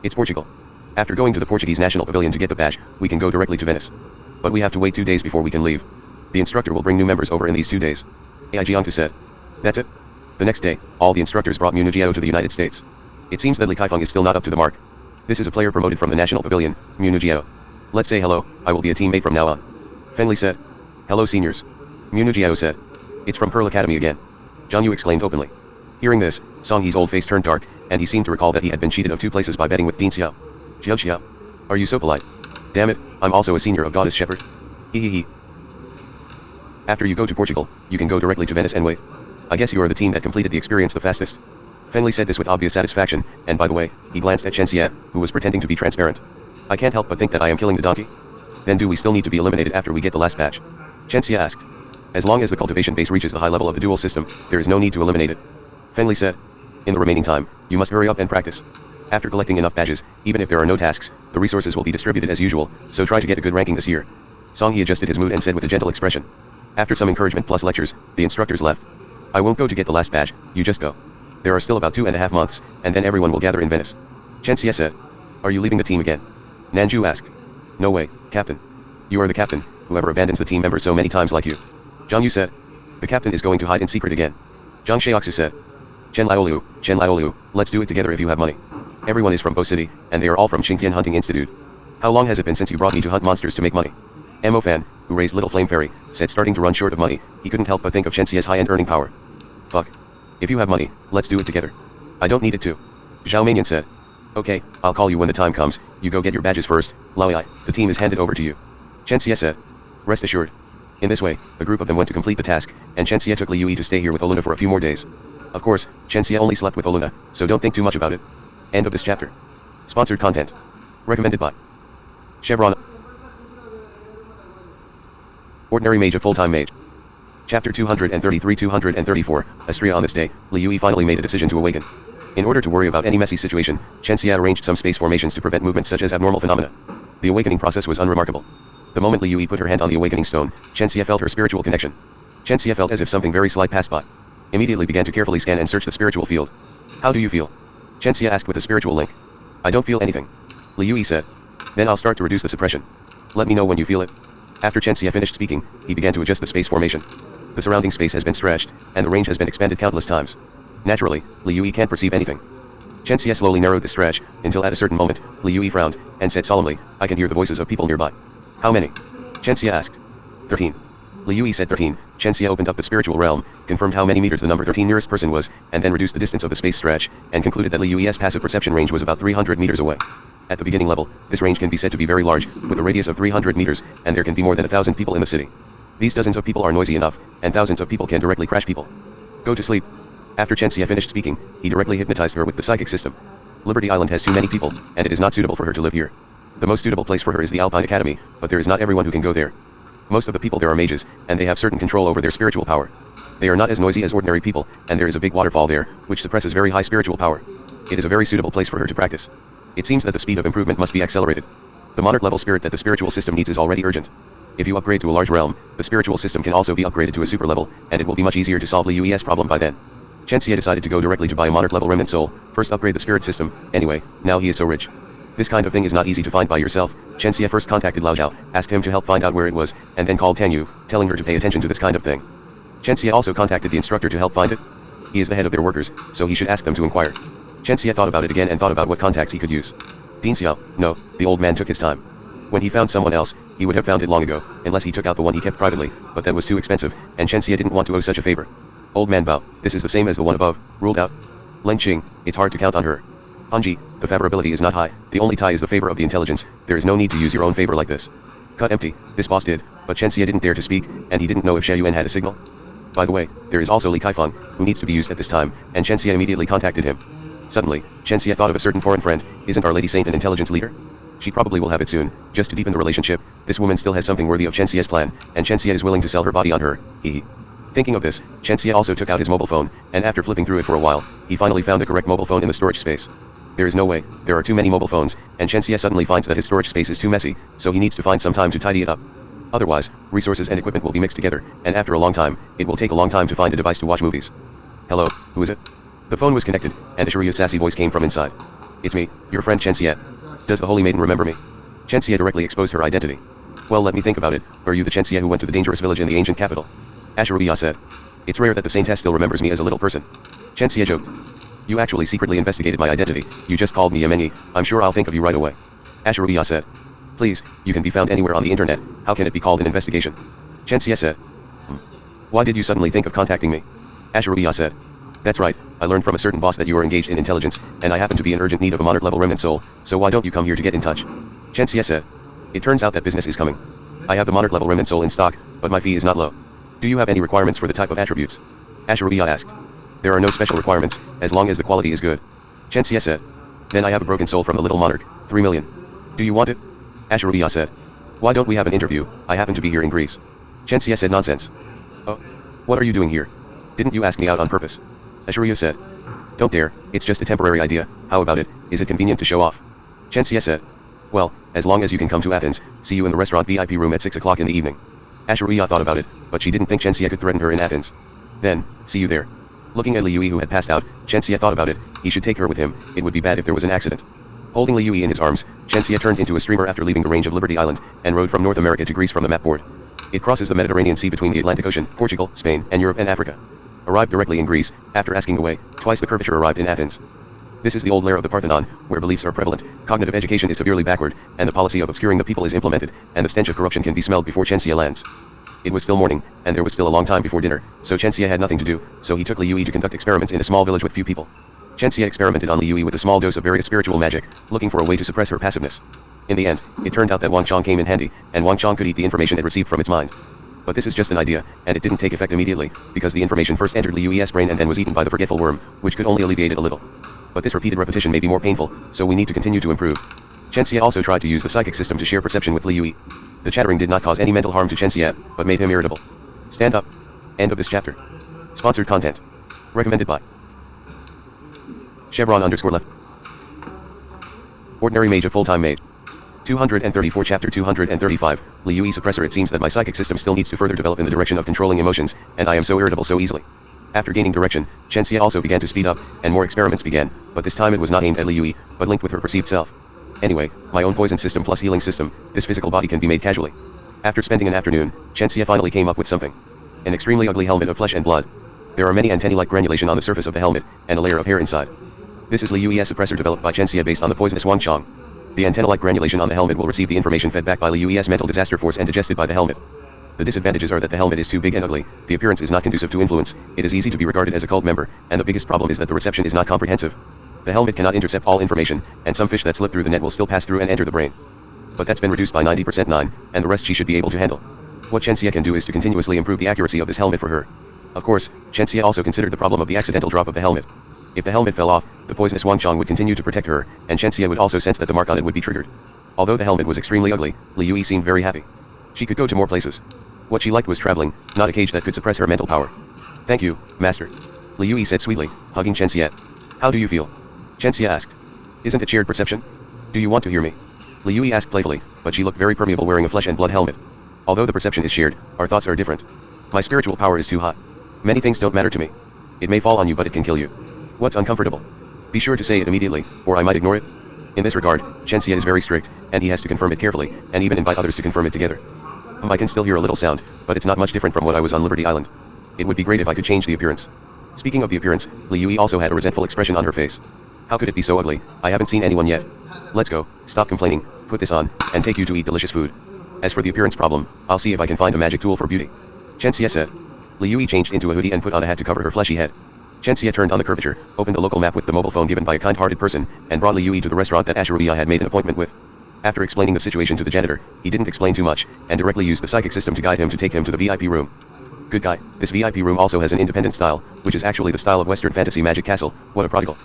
It's Portugal. After going to the Portuguese National Pavilion to get the badge, we can go directly to Venice. But we have to wait 2 days before we can leave. The instructor will bring new members over in these 2 days. Aijiangtu said. That's it. The next day, all the instructors brought Municipal to the United States. It seems that Li Kaifeng is still not up to the mark. This is a player promoted from the National Pavilion, Municipal. Let's say hello, I will be a teammate from now on. Feng Li said. Hello seniors. Municipal said. It's from Pearl Academy again. Zhang Yu exclaimed openly. Hearing this, Song He's old face turned dark, and he seemed to recall that he had been cheated of 2 places by betting with Dean Xiao. Xiao Xiao. Are you so polite? Damn it, I'm also a senior of Goddess Shepherd. Hee. After you go to Portugal, you can go directly to Venice and wait. I guess you are the team that completed the experience the fastest. Feng Li said this with obvious satisfaction, and by the way, he glanced at Chen Xie, who was pretending to be transparent. I can't help but think that I am killing the donkey. Then do we still need to be eliminated after we get the last badge? Chen Xie asked. As long as the cultivation base reaches the high level of the dual system, there is no need to eliminate it. Feng Li said. In the remaining time, you must hurry up and practice. After collecting enough badges, even if there are no tasks, the resources will be distributed as usual, so try to get a good ranking this year. Song He adjusted his mood and said with a gentle expression. After some encouragement plus lectures, the instructors left. I won't go to get the last badge, you just go. There are still about 2.5 months, and then everyone will gather in Venice. Chen Xie said. Are you leaving the team again? Nanju asked. No way, Captain. You are the captain, whoever abandons the team member so many times like you. Zhang Yu said. The captain is going to hide in secret again. Zhang Xiaoxu said. Chen Liolu, let's do it together if you have money. Everyone is from Bo City, and they are all from Qingtian Hunting Institute. How long has it been since you brought me to hunt monsters to make money? Mo Fan, who raised Little Flame Fairy, said starting to run short of money, he couldn't help but think of Chen Xie's high-end earning power. Fuck. If you have money, let's do it together. I don't need it to. Zhao Mainian said. Okay, I'll call you when the time comes, you go get your badges first, Laoai, the team is handed over to you. Chen Xie said. Rest assured. In this way, the group of them went to complete the task, and Chen Xie took Li Yui to stay here with Oluna for a few more days. Of course, Chen Xie only slept with Oluna, so don't think too much about it. End of this chapter. Sponsored content. Recommended by Chevron. Ordinary Mage of Full-Time Mage. Chapter 233-234, Astria. On this day, Li Yui finally made a decision to awaken. In order to worry about any messy situation, Chen Xie arranged some space formations to prevent movements such as abnormal phenomena. The awakening process was unremarkable. The moment Li Yui put her hand on the awakening stone, Chen Xie felt her spiritual connection. Chen Xie felt as if something very slight passed by. Immediately began to carefully scan and search the spiritual field. How do you feel? Chen Xie asked with a spiritual link. I don't feel anything. Li Yui said. Then I'll start to reduce the suppression. Let me know when you feel it. After Chen Xie finished speaking, he began to adjust the space formation. The surrounding space has been stretched, and the range has been expanded countless times. Naturally, Li Yui can't perceive anything. Chen Xie slowly narrowed the stretch, until at a certain moment, Li Yui frowned, and said solemnly, I can hear the voices of people nearby. How many? Chen Xie asked. 13. Li Yui said 13. Chen Xie opened up the spiritual realm, confirmed how many meters the number 13 nearest person was, and then reduced the distance of the space stretch, and concluded that Li Yui's passive perception range was about 300 meters away. At the beginning level, this range can be said to be very large, with a radius of 300 meters, and there can be more than 1,000 people in the city. These dozens of people are noisy enough, and thousands of people can directly crash people. Go to sleep. After Chen Xie finished speaking, he directly hypnotized her with the psychic system. Liberty Island has too many people, and it is not suitable for her to live here. The most suitable place for her is the Alpine Academy, but there is not everyone who can go there. Most of the people there are mages, and they have certain control over their spiritual power. They are not as noisy as ordinary people, and there is a big waterfall there, which suppresses very high spiritual power. It is a very suitable place for her to practice. It seems that the speed of improvement must be accelerated. The monarch level spirit that the spiritual system needs is already urgent. If you upgrade to a large realm, the spiritual system can also be upgraded to a super level, and it will be much easier to solve Li Yui's problem by then. Chen Xie decided to go directly to buy a monarch level remnant soul, first upgrade the spirit system. Anyway, now he is so rich. This kind of thing is not easy to find by yourself. Chen Xie first contacted Lao Zhao, asked him to help find out where it was, and then called Tan Yu, telling her to pay attention to this kind of thing. Chen Xie also contacted the instructor to help find it. He is the head of their workers, so he should ask them to inquire. Chen Xie thought about it again and thought about what contacts he could use. Dean Xiao, no, the old man took his time. When he found someone else, he would have found it long ago, unless he took out the one he kept privately, but that was too expensive, and Chen Xie didn't want to owe such a favor. Old man Bao, this is the same as the one above, ruled out. Leng Qing, it's hard to count on her. Hanji, the favorability is not high, the only tie is the favor of the intelligence, there is no need to use your own favor like this. Cut empty, this boss did, but Chen Xie didn't dare to speak, and he didn't know if Xie Yuan had a signal. By the way, there is also Li Kaifeng, who needs to be used at this time, and Chen Xie immediately contacted him. Suddenly, Chen Xie thought of a certain foreign friend. Isn't Our Lady Saint an intelligence leader? She probably will have it soon, just to deepen the relationship. This woman still has something worthy of Chen Xie's plan, and Chen Xie is willing to sell her body on her, hee. Thinking of this, Chen Xie also took out his mobile phone, and after flipping through it for a while, he finally found the correct mobile phone in the storage space. There is no way, there are too many mobile phones, and Chen Xie suddenly finds that his storage space is too messy, so he needs to find some time to tidy it up. Otherwise, resources and equipment will be mixed together, and after a long time, it will take a long time to find a device to watch movies. Hello, who is it? The phone was connected, and Ashuria's sassy voice came from inside. It's me, your friend Chensia. Does the Holy Maiden remember me? Chensia directly exposed her identity. Well, let me think about it. Are you the Chensia who went to the dangerous village in the ancient capital? Ashurubia said. It's rare that the Saintess still remembers me as a little person. Chensia joked. You actually secretly investigated my identity. You just called me Yemeni. I'm sure I'll think of you right away. Ashurubia said. Please, you can be found anywhere on the internet. How can it be called an investigation? Chensia said. Why did you suddenly think of contacting me? Ashurubia said. That's right, I learned from a certain boss that you are engaged in intelligence, and I happen to be in urgent need of a monarch-level remnant soul, so why don't you come here to get in touch? Chensia said. It turns out that business is coming. I have the monarch-level remnant soul in stock, but my fee is not low. Do you have any requirements for the type of attributes? Ashurubia asked. There are no special requirements, as long as the quality is good. Chensia said. Then I have a broken soul from the little monarch, 3 million. Do you want it? Ashurubia said. Why don't we have an interview? I happen to be here in Greece. Chensia said nonsense. Oh. What are you doing here? Didn't you ask me out on purpose? Ashurubia said. Don't dare, it's just a temporary idea, how about it, is it convenient to show off? Chensia said. Well, as long as you can come to Athens, see you in the restaurant VIP room at 6 o'clock in the evening. Ashurubia thought about it, but she didn't think Chensia could threaten her in Athens. Then, see you there. Looking at Liui who had passed out, Chensia thought about it, he should take her with him, it would be bad if there was an accident. Holding Liui in his arms, Chensia turned into a streamer after leaving the range of Liberty Island, and rode from North America to Greece from the map board. It crosses the Mediterranean Sea between the Atlantic Ocean, Portugal, Spain, and Europe and Africa. Arrived directly in Greece, after asking the way, twice the curvature arrived in Athens. This is the old lair of the Parthenon, where beliefs are prevalent, cognitive education is severely backward, and the policy of obscuring the people is implemented, and the stench of corruption can be smelled before Chensia lands. It was still morning, and there was still a long time before dinner, so Chensia had nothing to do, so he took Liui to conduct experiments in a small village with few people. Chensia experimented on Liui with a small dose of various spiritual magic, looking for a way to suppress her passiveness. In the end, it turned out that Wang Chong came in handy, and Wang Chong could eat the information it received from its mind. But this is just an idea, and it didn't take effect immediately, because the information first entered Liui's brain and then was eaten by the forgetful worm, which could only alleviate it a little. But this repeated repetition may be more painful, so we need to continue to improve. Chensia also tried to use the psychic system to share perception with Liui. The chattering did not cause any mental harm to Chensia, but made him irritable. Stand up. End of this chapter. Sponsored content. Recommended by Chevron_left. Ordinary mage of full-time maid. 234 Chapter 235, Liui Suppressor. It seems that my psychic system still needs to further develop in the direction of controlling emotions, and I am so irritable so easily. After gaining direction, Chensia also began to speed up, and more experiments began, but this time it was not aimed at Liui, but linked with her perceived self. Anyway, my own poison system plus healing system, this physical body can be made casually. After spending an afternoon, Chensia finally came up with something. An extremely ugly helmet of flesh and blood. There are many antennae-like granulation on the surface of the helmet, and a layer of hair inside. This is Liui's suppressor developed by Chensia based on the poisonous Wang Chong. The antenna-like granulation on the helmet will receive the information fed back by Liui's mental disaster force and digested by the helmet. The disadvantages are that the helmet is too big and ugly, the appearance is not conducive to influence, it is easy to be regarded as a cult member, and the biggest problem is that the reception is not comprehensive. The helmet cannot intercept all information, and some fish that slip through the net will still pass through and enter the brain. But that's been reduced by 90% 9, and the rest she should be able to handle. What Chensia can do is to continuously improve the accuracy of this helmet for her. Of course, Chensia also considered the problem of the accidental drop of the helmet. If the helmet fell off, the poisonous Wang Chong would continue to protect her, and Chensia would also sense that the mark on it would be triggered. Although the helmet was extremely ugly, Liui seemed very happy. She could go to more places. What she liked was traveling, not a cage that could suppress her mental power. Thank you, master. Liui said sweetly, hugging Chensia. How do you feel? Chensia asked. Isn't it shared perception? Do you want to hear me? Liui asked playfully, but she looked very permeable wearing a flesh and blood helmet. Although the perception is shared, our thoughts are different. My spiritual power is too hot. Many things don't matter to me. It may fall on you but it can kill you. What's uncomfortable? Be sure to say it immediately, or I might ignore it. In this regard, Chensia is very strict, and he has to confirm it carefully, and even invite others to confirm it together. I can still hear a little sound, but it's not much different from what I was on Liberty Island. It would be great if I could change the appearance. Speaking of the appearance, Liui also had a resentful expression on her face. How could it be so ugly? I haven't seen anyone yet. Let's go, stop complaining, put this on, and take you to eat delicious food. As for the appearance problem, I'll see if I can find a magic tool for beauty. Chensia said. Liui changed into a hoodie and put on a hat to cover her fleshy head. Chensia turned on the curvature, opened the local map with the mobile phone given by a kind-hearted person, and brought Liui to the restaurant that Ashurubia had made an appointment with. After explaining the situation to the janitor, he didn't explain too much, and directly used the psychic system to guide him to take him to the VIP room. Good guy, this VIP room also has an independent style, which is actually the style of Western fantasy magic castle, what a prodigal.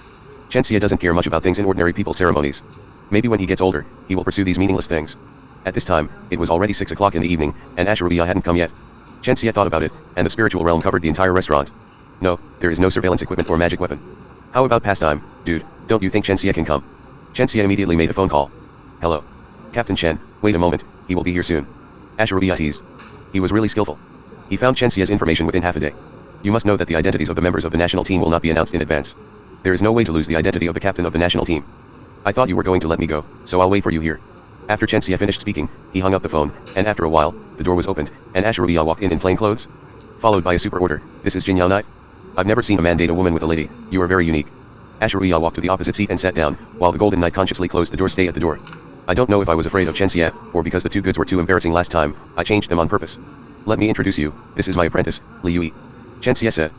Chensia doesn't care much about things in ordinary people's ceremonies. Maybe when he gets older, he will pursue these meaningless things. At this time, it was already 6 o'clock in the evening, and Ashurubia hadn't come yet. Chensia thought about it, and the spiritual realm covered the entire restaurant. No, there is no surveillance equipment or magic weapon. How about pastime, dude, don't you think Chensia can come? Chensia immediately made a phone call. Hello. Captain Chen, wait a moment, he will be here soon. Ashurubia teased. He was really skillful. He found Chensia's information within half a day. You must know that the identities of the members of the national team will not be announced in advance. There is no way to lose the identity of the captain of the national team. I thought you were going to let me go, so I'll wait for you here. After Chensia finished speaking, he hung up the phone, and after a while, the door was opened, and Asheruya walked in plain clothes. Followed by a super order. This is Jinyao Knight? I've never seen a man date a woman with a lady. You are very unique. Asheruya walked to the opposite seat and sat down, while the Golden Knight consciously closed the door. Stay at the door. I don't know if I was afraid of Chensia, or because the two goods were too embarrassing last time, I changed them on purpose. Let me introduce you, this is my apprentice, Li Yui. Chensia said.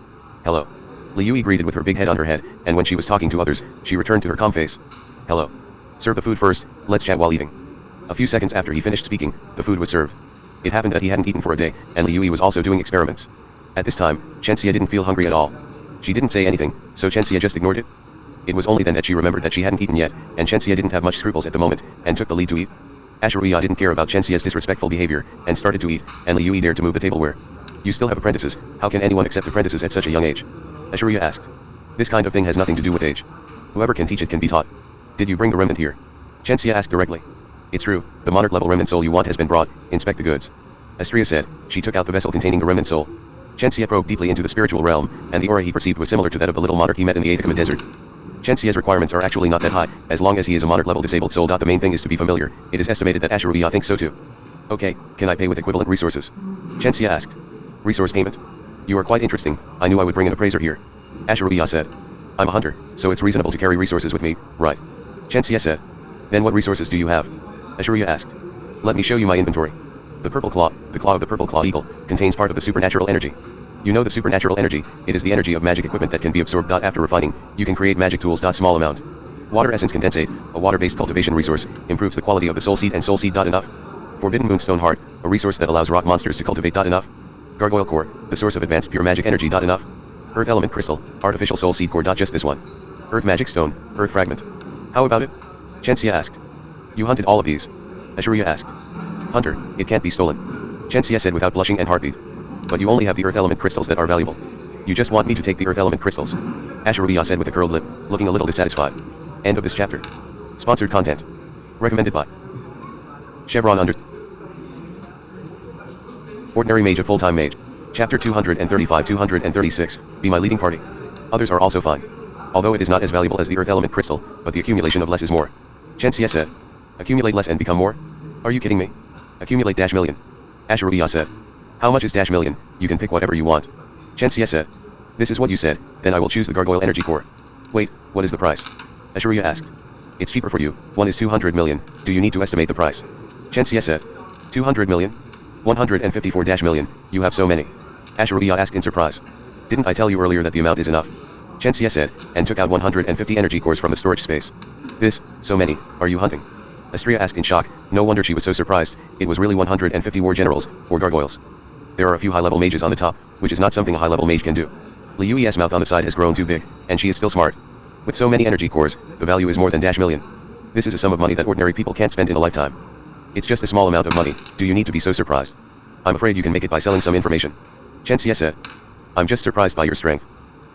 Hello. Li Yui greeted with her big head on her head, and when she was talking to others, she returned to her calm face. Hello. Serve the food first, let's chat while eating. A few seconds after he finished speaking, the food was served. It happened that he hadn't eaten for a day, and Li Yui was also doing experiments. At this time, Chensia didn't feel hungry at all. She didn't say anything, so Chensia just ignored it. It was only then that she remembered that she hadn't eaten yet, and Chensia didn't have much scruples at the moment, and took the lead to eat. Asheruya didn't care about Chensia's disrespectful behavior, and started to eat, and Li Yui dared to move the tableware. You still have apprentices, how can anyone accept apprentices at such a young age? Asheruya asked. This kind of thing has nothing to do with age. Whoever can teach it can be taught. Did you bring the remnant here? Chensia asked directly. It's true, the monarch level remnant soul you want has been brought, inspect the goods. Astria said. She took out the vessel containing the remnant soul. Chensia probed deeply into the spiritual realm, and the aura he perceived was similar to that of the little monarch he met in the Atacama desert. Chensia's requirements are actually not that high, as long as he is a monarch level disabled soul. The main thing is to be familiar. It is estimated that Asheruya thinks so too. Okay, can I pay with equivalent resources? Chensia asked. Resource payment? You are quite interesting, I knew I would bring an appraiser here. Asheruya said. I'm a hunter, so it's reasonable to carry resources with me, right? Chensia said. Then what resources do you have? Asheruya asked. Let me show you my inventory. The purple claw of the purple claw eagle, contains part of the supernatural energy. You know the supernatural energy, it is the energy of magic equipment that can be absorbed. After refining, you can create magic tools. Small amount. Water essence condensate, a water-based cultivation resource, improves the quality of the soul seed and soul seed. Enough. Forbidden moonstone heart, a resource that allows rock monsters to cultivate. Enough. Gargoyle core, the source of advanced pure magic energy. Enough. Earth element crystal, artificial soul seed core. Just this one. Earth magic stone, earth fragment. How about it? Chensia asked. You hunted all of these? Asheruya asked. Hunter, it can't be stolen. Chensia said without blushing and heartbeat. But you only have the earth element crystals that are valuable. You just want me to take the earth element crystals? Asheruya said with a curled lip, looking a little dissatisfied. End of this chapter. Sponsored content. Recommended by Chevron under Ordinary Mage of Full-Time Mage. Chapter 235-236, Be My Leading Party. Others are also fine. Although it is not as valuable as the earth element crystal, but the accumulation of less is more. Chensia said. Accumulate less and become more? Are you kidding me? Accumulate -million. Asheruya said. How much is -million? You can pick whatever you want. Chensia said. This is what you said, then I will choose the gargoyle energy core. Wait, what is the price? Asheruya asked. It's cheaper for you, one is 200 million, do you need to estimate the price? Chensia said. 200 million? 154 million, you have so many. Asheruya asked in surprise. Didn't I tell you earlier that the amount is enough? Chensia said, and took out 150 energy cores from the storage space. This, so many, are you hunting? Astria asked in shock, no wonder she was so surprised, it was really 150 war generals, or gargoyles. There are a few high-level mages on the top, which is not something a high-level mage can do. Li Yui's mouth on the side has grown too big, and she is still smart. With so many energy cores, the value is more than -million. This is a sum of money that ordinary people can't spend in a lifetime. It's just a small amount of money, do you need to be so surprised? I'm afraid you can make it by selling some information. Chensia said. I'm just surprised by your strength.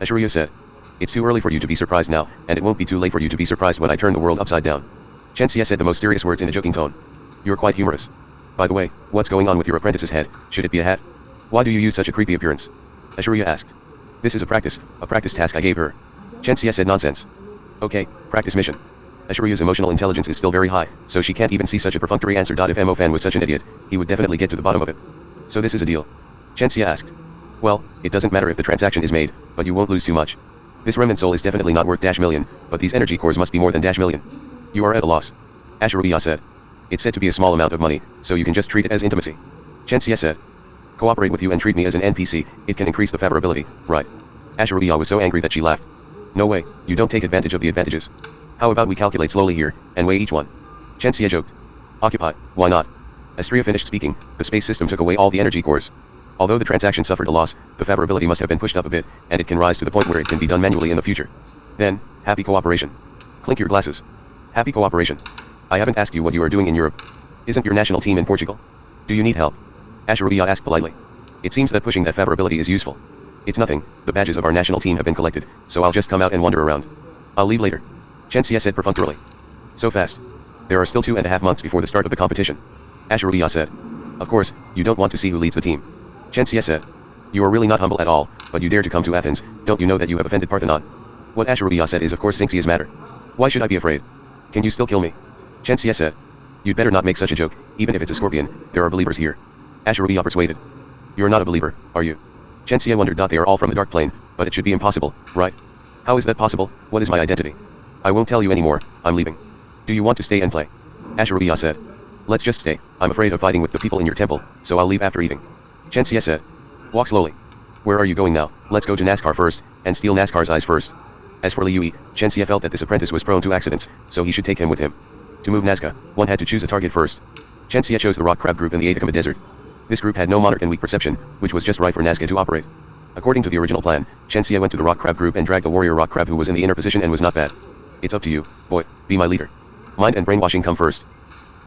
Asheruya said. It's too early for you to be surprised now, and it won't be too late for you to be surprised when I turn the world upside down. Chensia said the most serious words in a joking tone. You're quite humorous. By the way, what's going on with your apprentice's head, should it be a hat? Why do you use such a creepy appearance? Asheruya asked. This is a practice task I gave her. Chensia said nonsense. Okay, practice mission. Asheruya's emotional intelligence is still very high, so she can't even see such a perfunctory answer. If Mofan was such an idiot, he would definitely get to the bottom of it. So this is a deal? Chensia asked. Well, it doesn't matter if the transaction is made, but you won't lose too much. This remnant soul is definitely not worth -million, but these energy cores must be more than -million. You are at a loss. Asheruya said. It's said to be a small amount of money, so you can just treat it as intimacy. Chensia said. Cooperate with you and treat me as an NPC, it can increase the favorability, right? Asheruya was so angry that she laughed. No way, you don't take advantage of the advantages. How about we calculate slowly here, and weigh each one? Chensia joked. Occupy, why not? Astria finished speaking, the space system took away all the energy cores. Although the transaction suffered a loss, the favorability must have been pushed up a bit, and it can rise to the point where it can be done manually in the future. Then, happy cooperation. Clink your glasses. Happy cooperation. I haven't asked you what you are doing in Europe. Isn't your national team in Portugal? Do you need help? Asheruya asked politely. It seems that pushing that favorability is useful. It's nothing, the badges of our national team have been collected, so I'll just come out and wander around. I'll leave later. Chensia said perfunctorily. So fast. There are still 2.5 months before the start of the competition. Asheruya said. Of course, you don't want to see who leads the team. Chensia said. You are really not humble at all, but you dare to come to Athens, don't you know that you have offended Parthenon? What Asheruya said is of course Xingxia's matter. Why should I be afraid? Can you still kill me? Chen Xie said. You'd better not make such a joke, even if it's a scorpion, there are believers here. Ashurabi persuaded. You're not a believer, are you? Chen Xie wondered. They are all from the dark plane, but it should be impossible, right? How is that possible? What is my identity? I won't tell you anymore, I'm leaving. Do you want to stay and play? Ashurabi said. Let's just stay, I'm afraid of fighting with the people in your temple, so I'll leave after eating. Chen Xie said. Walk slowly. Where are you going now? Let's go to NASCAR first, and steal NASCAR's eyes first. As for Liu Yi, Chen Xie felt that this apprentice was prone to accidents, so he should take him with him. To move Nazca, one had to choose a target first. Chen Xie chose the rock crab group in the Atacama Desert. This group had no monarch and weak perception, which was just right for Nazca to operate. According to the original plan, Chen Xie went to the rock crab group and dragged a warrior rock crab who was in the inner position and was not bad. It's up to you, boy, be my leader. Mind and brainwashing come first.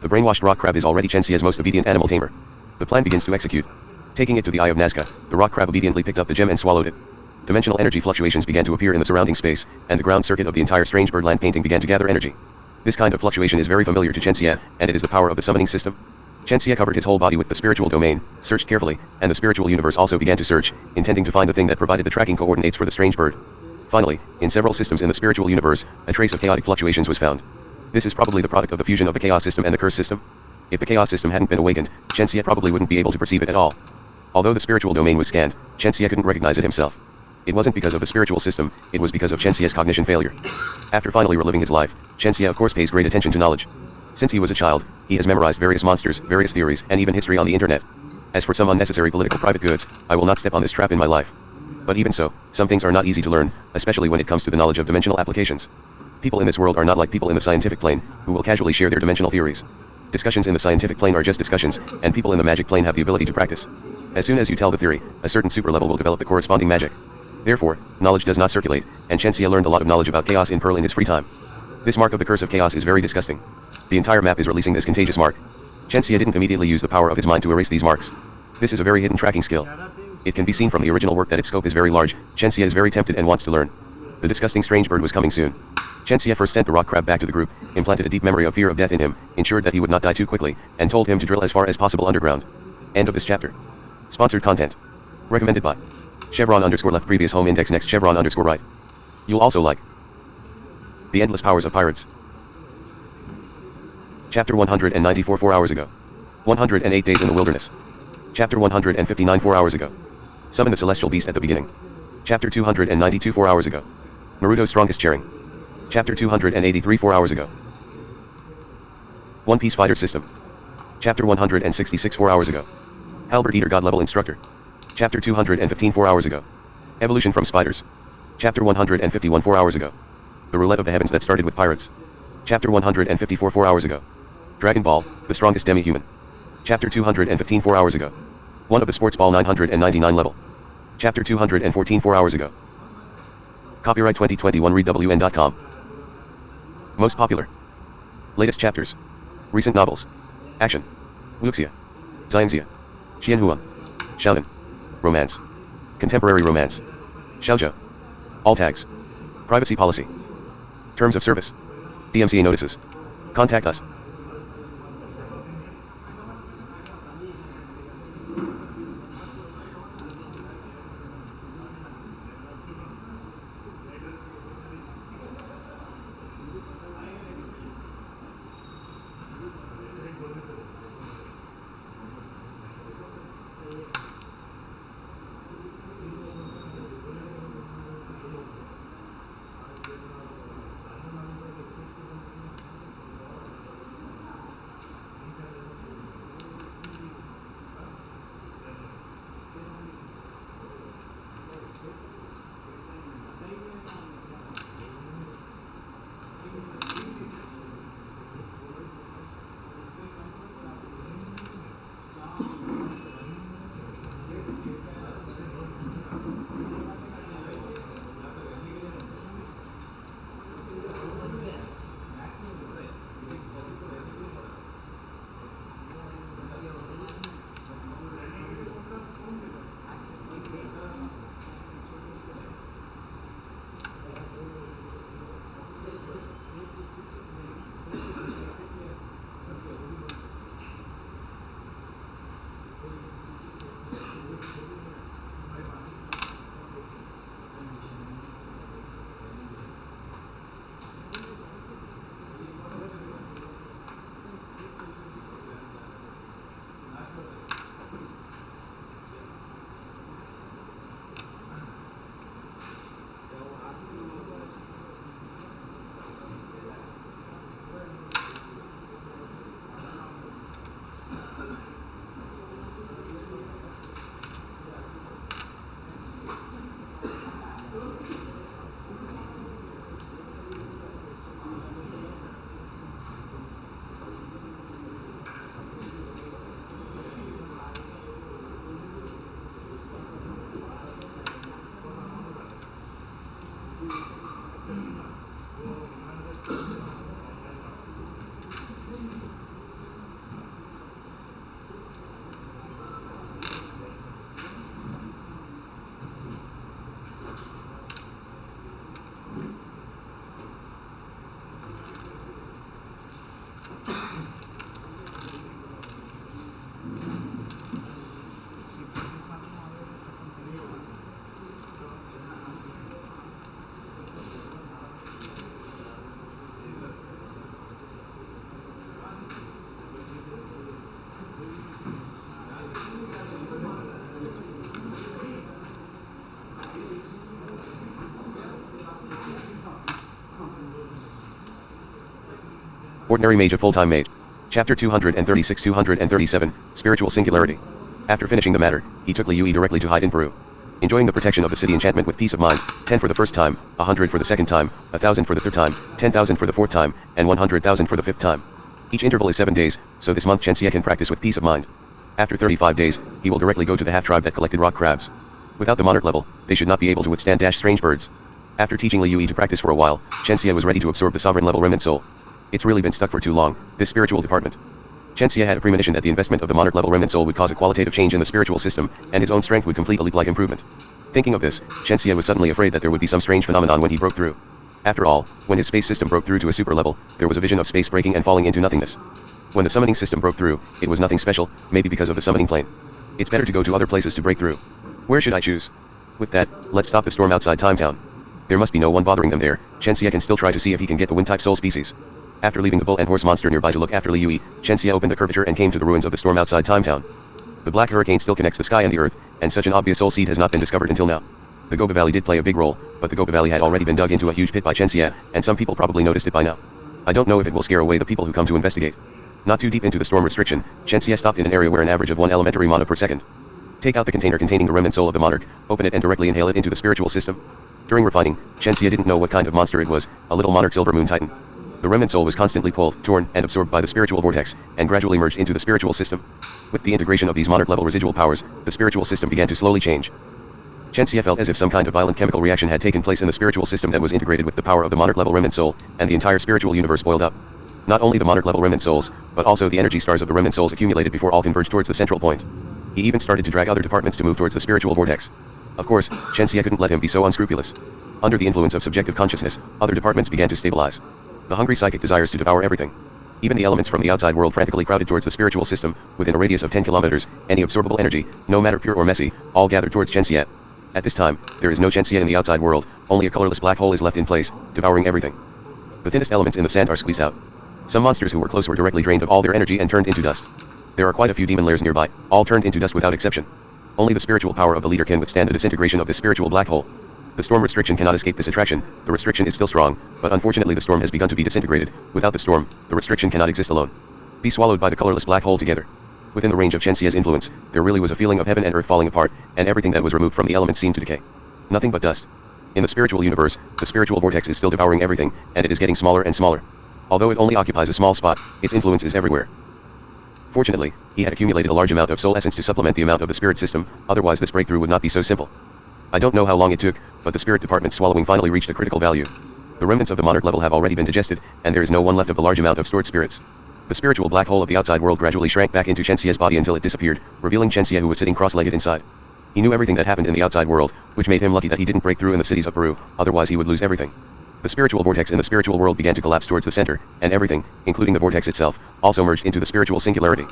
The brainwashed rock crab is already Chen Xie's most obedient animal tamer. The plan begins to execute. Taking it to the eye of Nazca, the rock crab obediently picked up the gem and swallowed it. Dimensional energy fluctuations began to appear in the surrounding space, and the ground circuit of the entire strange birdland painting began to gather energy. This kind of fluctuation is very familiar to Chen Xie, and it is the power of the summoning system. Chen Xie covered his whole body with the spiritual domain, searched carefully, and the spiritual universe also began to search, intending to find the thing that provided the tracking coordinates for the strange bird. Finally, in several systems in the spiritual universe, a trace of chaotic fluctuations was found. This is probably the product of the fusion of the chaos system and the curse system. If the chaos system hadn't been awakened, Chen Xie probably wouldn't be able to perceive it at all. Although the spiritual domain was scanned, Chen Xie couldn't recognize it himself. It wasn't because of the spiritual system, it was because of Chen Xie's cognition failure. After finally reliving his life, Chen Xie of course pays great attention to knowledge. Since he was a child, he has memorized various monsters, various theories, and even history on the internet. As for some unnecessary political private goods, I will not step on this trap in my life. But even so, some things are not easy to learn, especially when it comes to the knowledge of dimensional applications. People in this world are not like people in the scientific plane, who will casually share their dimensional theories. Discussions in the scientific plane are just discussions, and people in the magic plane have the ability to practice. As soon as you tell the theory, a certain super level will develop the corresponding magic. Therefore, knowledge does not circulate, and Chen Xie learned a lot of knowledge about chaos in Pearl in his free time. This mark of the curse of chaos is very disgusting. The entire map is releasing this contagious mark. Chen Xie didn't immediately use the power of his mind to erase these marks. This is a very hidden tracking skill. It can be seen from the original work that its scope is very large. Chen Xie is very tempted and wants to learn. The disgusting strange bird was coming soon. Chen Xie first sent the rock crab back to the group, implanted a deep memory of fear of death in him, ensured that he would not die too quickly, and told him to drill as far as possible underground. End of this chapter. Sponsored content. Recommended by Chevron_left previous home index next Chevron_right. You'll also like The Endless Powers of Pirates. Chapter 194 4 hours ago. 108 Days in the Wilderness. Chapter 159 4 hours ago. Summon the Celestial Beast at the beginning. Chapter 292 4 hours ago. Naruto's strongest sharing. Chapter 283 4 hours ago. One Piece Fighter System. Chapter 166 4 hours ago. Halberd Eater God Level Instructor. Chapter 215 4 hours ago. Evolution from Spiders. Chapter 151 4 hours ago. The Roulette of the Heavens that started with pirates. Chapter 154 4 hours ago. Dragon Ball, the strongest demi-human. Chapter 215 4 hours ago. One of the Sports Ball 999 level. Chapter 214 4 hours ago. Copyright 2021 readwn.com. Most popular. Latest chapters. Recent novels. Action. Wuxia. Xianxia. Qianhuang. Shounen. Romance. Contemporary romance. Shoujo. All tags. Privacy policy. Terms of service. DMCA notices. Contact us. Ordinary Mage of Full-Time Mage. Chapter 236-237, Spiritual Singularity. After finishing the matter, he took Liu directly to hide in Peru. Enjoying the protection of the city enchantment with peace of mind, 10 for the first time, 100 for the second time, 1,000 for the third time, 10,000 for the fourth time, and 100,000 for the fifth time. Each interval is 7 days, so this month Chenxia can practice with peace of mind. After 35 days, he will directly go to the half-tribe that collected rock crabs. Without the monarch level, they should not be able to withstand strange birds. After teaching Liu to practice for a while, Chenxia was ready to absorb the sovereign level remnant soul. It's really been stuck for too long, this spiritual department. Chenxia had a premonition that the investment of the monarch level remnant soul would cause a qualitative change in the spiritual system, and his own strength would complete a leap-like improvement. Thinking of this, Chenxia was suddenly afraid that there would be some strange phenomenon when he broke through. After all, when his space system broke through to a super level, there was a vision of space breaking and falling into nothingness. When the summoning system broke through, it was nothing special, maybe because of the summoning plane. It's better to go to other places to break through. Where should I choose? With that, let's stop the storm outside Time Town. There must be no one bothering them there. Chenxia can still try to see if he can get the wind-type soul species. After leaving the bull and horse monster nearby to look after Liu, Chenxia opened the curvature and came to the ruins of the storm outside Time Town. The black hurricane still connects the sky and the earth, and such an obvious soul seed has not been discovered until now. The Gobi Valley did play a big role, but the Gobi Valley had already been dug into a huge pit by Chenxia, and some people probably noticed it by now. I don't know if it will scare away the people who come to investigate. Not too deep into the storm restriction, Chenxia stopped in an area where an average of 1 elementary mana per second. Take out the container containing the remnant soul of the monarch, open it and directly inhale it into the spiritual system. During refining, Chenxia didn't know what kind of monster it was, a little monarch silver moon titan. The remnant soul was constantly pulled, torn, and absorbed by the spiritual vortex, and gradually merged into the spiritual system. With the integration of these monarch-level residual powers, the spiritual system began to slowly change. Chenxia felt as if some kind of violent chemical reaction had taken place in the spiritual system that was integrated with the power of the monarch-level remnant soul, and the entire spiritual universe boiled up. Not only the monarch-level remnant souls, but also the energy stars of the remnant souls accumulated before all converged towards the central point. He even started to drag other departments to move towards the spiritual vortex. Of course, Chenxia couldn't let him be so unscrupulous. Under the influence of subjective consciousness, other departments began to stabilize. The hungry psychic desires to devour everything. Even the elements from the outside world frantically crowded towards the spiritual system, within a radius of 10 kilometers, any absorbable energy, no matter pure or messy, all gathered towards Chenxia. At this time, there is no Chenxia in the outside world, only a colorless black hole is left in place, devouring everything. The thinnest elements in the sand are squeezed out. Some monsters who were close were directly drained of all their energy and turned into dust. There are quite a few demon lairs nearby, all turned into dust without exception. Only the spiritual power of the leader can withstand the disintegration of this spiritual black hole. The storm restriction cannot escape this attraction. The restriction is still strong, but unfortunately the storm has begun to be disintegrated. Without the storm, the restriction cannot exist alone. Be swallowed by the colorless black hole together. Within the range of Chenxia's influence, there really was a feeling of heaven and earth falling apart, and everything that was removed from the elements seemed to decay. Nothing but dust. In the spiritual universe, the spiritual vortex is still devouring everything, and it is getting smaller and smaller. Although it only occupies a small spot, its influence is everywhere. Fortunately, he had accumulated a large amount of soul essence to supplement the amount of the spirit system, otherwise this breakthrough would not be so simple. I don't know how long it took, but the spirit department's swallowing finally reached a critical value. The remnants of the monarch level have already been digested, and there is no one left of the large amount of stored spirits. The spiritual black hole of the outside world gradually shrank back into Chenxia's body until it disappeared, revealing Chenxia who was sitting cross-legged inside. He knew everything that happened in the outside world, which made him lucky that he didn't break through in the cities of Peru, otherwise he would lose everything. The spiritual vortex in the spiritual world began to collapse towards the center, and everything, including the vortex itself, also merged into the spiritual singularity.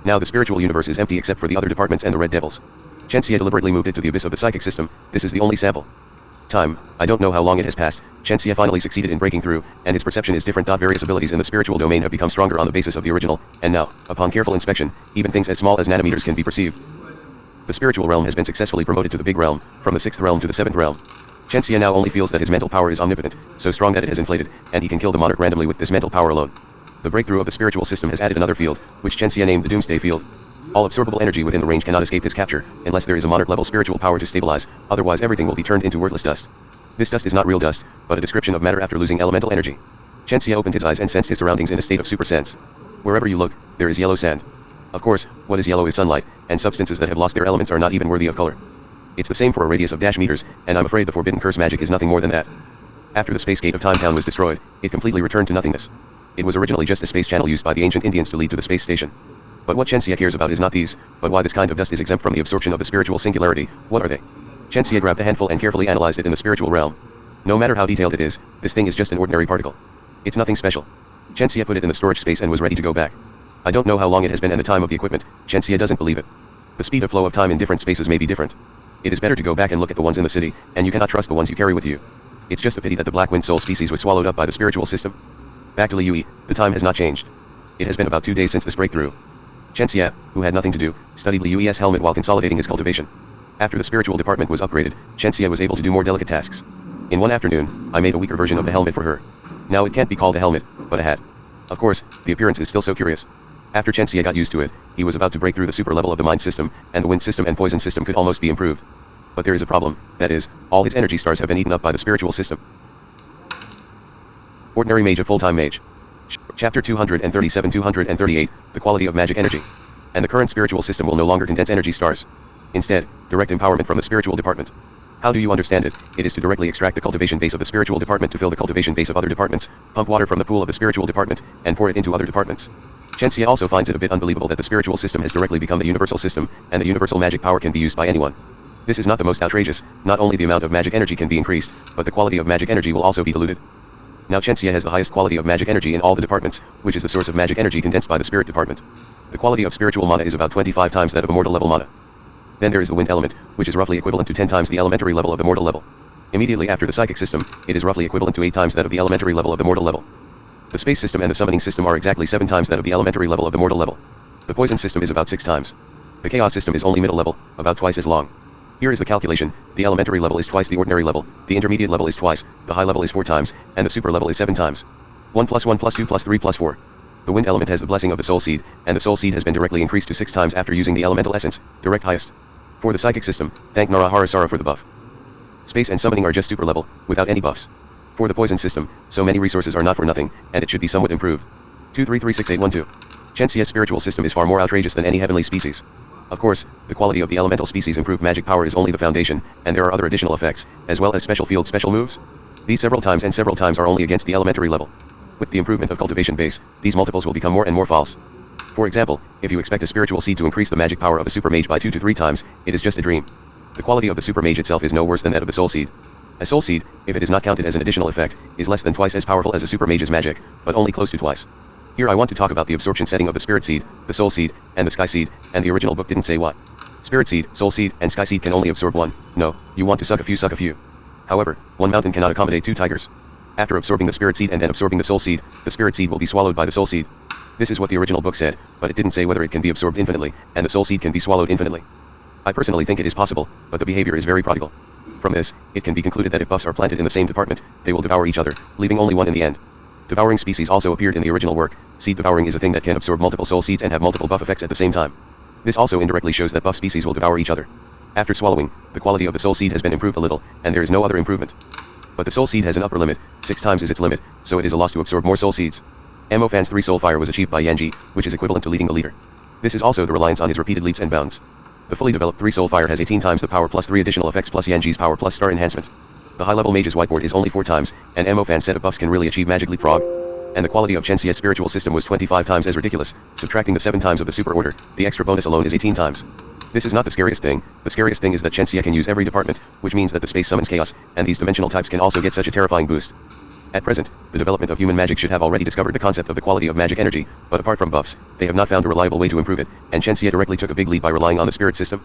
Now the spiritual universe is empty except for the other departments and the red devils. Chenxia deliberately moved it to the abyss of the psychic system. This is the only sample. Time, I don't know how long it has passed. Chenxia finally succeeded in breaking through, and his perception is different. Various abilities in the spiritual domain have become stronger on the basis of the original, and now, upon careful inspection, even things as small as nanometers can be perceived. The spiritual realm has been successfully promoted to the big realm, from the 6th realm to the 7th realm. Chenxia now only feels that his mental power is omnipotent, so strong that it has inflated, and he can kill the monarch randomly with this mental power alone. The breakthrough of the spiritual system has added another field, which Chenxia named the Doomsday Field. All absorbable energy within the range cannot escape his capture, unless there is a monarch-level spiritual power to stabilize, otherwise everything will be turned into worthless dust. This dust is not real dust, but a description of matter after losing elemental energy. Chenxia opened his eyes and sensed his surroundings in a state of super sense. Wherever you look, there is yellow sand. Of course, what is yellow is sunlight, and substances that have lost their elements are not even worthy of color. It's the same for a radius of -meters, and I'm afraid the forbidden curse magic is nothing more than that. After the space gate of Time Town was destroyed, it completely returned to nothingness. It was originally just a space channel used by the ancient Indians to lead to the space station. But what Chenxia cares about is not these, but why this kind of dust is exempt from the absorption of the spiritual singularity. What are they? Chenxia grabbed a handful and carefully analyzed it in the spiritual realm. No matter how detailed it is, this thing is just an ordinary particle. It's nothing special. Chenxia put it in the storage space and was ready to go back. I don't know how long it has been and the time of the equipment. Chenxia doesn't believe it. The speed of flow of time in different spaces may be different. It is better to go back and look at the ones in the city, and you cannot trust the ones you carry with you. It's just a pity that the black wind soul species was swallowed up by the spiritual system. Back to Liu, the time has not changed. It has been about 2 days since this breakthrough. Chenxia, who had nothing to do, studied Liu's helmet while consolidating his cultivation. After the spiritual department was upgraded, Chenxia was able to do more delicate tasks. In one afternoon, I made a weaker version of the helmet for her. Now it can't be called a helmet, but a hat. Of course, the appearance is still so curious. After Chenxia got used to it, he was about to break through the super level of the mind system, and the wind system and poison system could almost be improved. But there is a problem, that is, all his energy stars have been eaten up by the spiritual system. Ordinary Mage of Full-Time Mage. Chapter 237-238, The Quality of Magic Energy. And the current spiritual system will no longer condense energy stars. Instead, direct empowerment from the spiritual department. How do you understand it? It is to directly extract the cultivation base of the spiritual department to fill the cultivation base of other departments, pump water from the pool of the spiritual department, and pour it into other departments. Chenxia also finds it a bit unbelievable that the spiritual system has directly become the universal system, and the universal magic power can be used by anyone. This is not the most outrageous, not only the amount of magic energy can be increased, but the quality of magic energy will also be diluted. Now Chenxia has the highest quality of magic energy in all the departments, which is the source of magic energy condensed by the spirit department. The quality of spiritual mana is about 25 times that of a mortal level mana. Then there is the wind element, which is roughly equivalent to 10 times the elementary level of the mortal level. Immediately after the psychic system, it is roughly equivalent to 8 times that of the elementary level of the mortal level. The space system and the summoning system are exactly 7 times that of the elementary level of the mortal level. The poison system is about 6 times. The chaos system is only middle level, about twice as long. Here is the calculation: the elementary level is twice the ordinary level, the intermediate level is twice, the high level is 4 times, and the super level is 7 times. 1 plus 1 plus 2 plus 3 plus 4. The wind element has the blessing of the soul seed, and the soul seed has been directly increased to 6 times after using the elemental essence, direct highest. For the psychic system, thank Narahara for the buff. Space and summoning are just super level, without any buffs. For the poison system, so many resources are not for nothing, and it should be somewhat improved. 2336812. Chenxia's spiritual system is far more outrageous than any heavenly species. Of course, the quality of the elemental species improved magic power is only the foundation, and there are other additional effects, as well as special field special moves. These several times are only against the elementary level. With the improvement of cultivation base, these multiples will become more and more false. For example, if you expect a spiritual seed to increase the magic power of a super mage by 2 to 3 times, it is just a dream. The quality of the super mage itself is no worse than that of the soul seed. A soul seed, if it is not counted as an additional effect, is less than twice as powerful as a super mage's magic, but only close to twice. Here I want to talk about the absorption setting of the spirit seed, the soul seed, and the sky seed, and the original book didn't say what. Spirit seed, soul seed, and sky seed can only absorb one. No, you want to suck a few, suck a few. However, one mountain cannot accommodate 2 tigers. After absorbing the spirit seed and then absorbing the soul seed, the spirit seed will be swallowed by the soul seed. This is what the original book said, but it didn't say whether it can be absorbed infinitely, and the soul seed can be swallowed infinitely. I personally think it is possible, but the behavior is very prodigal. From this, it can be concluded that if buffs are planted in the same department, they will devour each other, leaving only one in the end. Devouring species also appeared in the original work. Seed devouring is a thing that can absorb multiple soul seeds and have multiple buff effects at the same time. This also indirectly shows that buff species will devour each other. After swallowing, the quality of the soul seed has been improved a little, and there is no other improvement. But the soul seed has an upper limit, 6 times is its limit, so it is a loss to absorb more soul seeds. Mofan's 3 soul fire was achieved by Yanji, which is equivalent to leading the leader. This is also the reliance on his repeated leaps and bounds. The fully developed 3 soul fire has 18 times the power plus 3 additional effects plus Yanji's power plus star enhancement. The high level mage's whiteboard is only 4 times, and Mofan's set of buffs can really achieve magic leapfrog. And the quality of Chenxia's spiritual system was 25 times as ridiculous, subtracting the 7 times of the super order, the extra bonus alone is 18 times. This is not the scariest thing is that Chenxia can use every department, which means that the space summons chaos, and these dimensional types can also get such a terrifying boost. At present, the development of human magic should have already discovered the concept of the quality of magic energy, but apart from buffs, they have not found a reliable way to improve it, and Chenxia directly took a big lead by relying on the spirit system.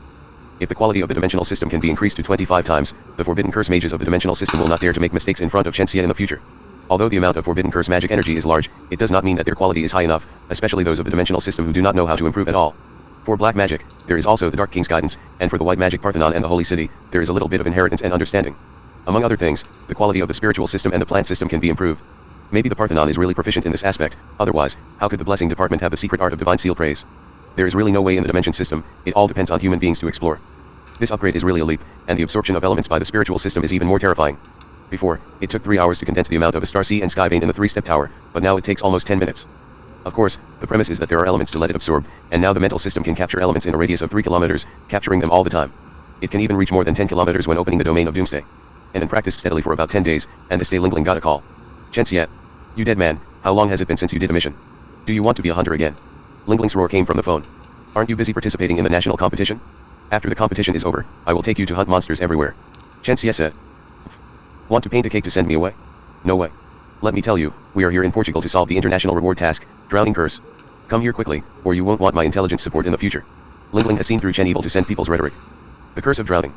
If the quality of the dimensional system can be increased to 25 times, the forbidden curse mages of the dimensional system will not dare to make mistakes in front of Chenxia in the future. Although the amount of forbidden curse magic energy is large, it does not mean that their quality is high enough, especially those of the dimensional system who do not know how to improve at all. For black magic, there is also the Dark King's guidance, and for the white magic Parthenon and the Holy City, there is a little bit of inheritance and understanding. Among other things, the quality of the spiritual system and the plant system can be improved. Maybe the Parthenon is really proficient in this aspect, otherwise, how could the blessing department have the secret art of divine seal praise? There is really no way in the dimension system, it all depends on human beings to explore. This upgrade is really a leap, and the absorption of elements by the spiritual system is even more terrifying. Before, it took 3 hours to condense the amount of a star sea and sky vein in the 3-step tower, but now it takes almost 10 minutes. Of course, the premise is that there are elements to let it absorb, and now the mental system can capture elements in a radius of 3 kilometers, capturing them all the time. It can even reach more than 10 kilometers when opening the domain of Doomsday. And then practiced steadily for about 10 days, and this day Lingling got a call. Chenxia. You dead man, how long has it been since you did a mission? Do you want to be a hunter again? Lingling's roar came from the phone. Aren't you busy participating in the national competition? After the competition is over, I will take you to hunt monsters everywhere. Chenxia said. Want to paint a cake to send me away? No way. Let me tell you, we are here in Portugal to solve the international reward task, Drowning Curse. Come here quickly, or you won't want my intelligence support in the future. Lingling has seen through Chen evil to send people's rhetoric. The curse of drowning.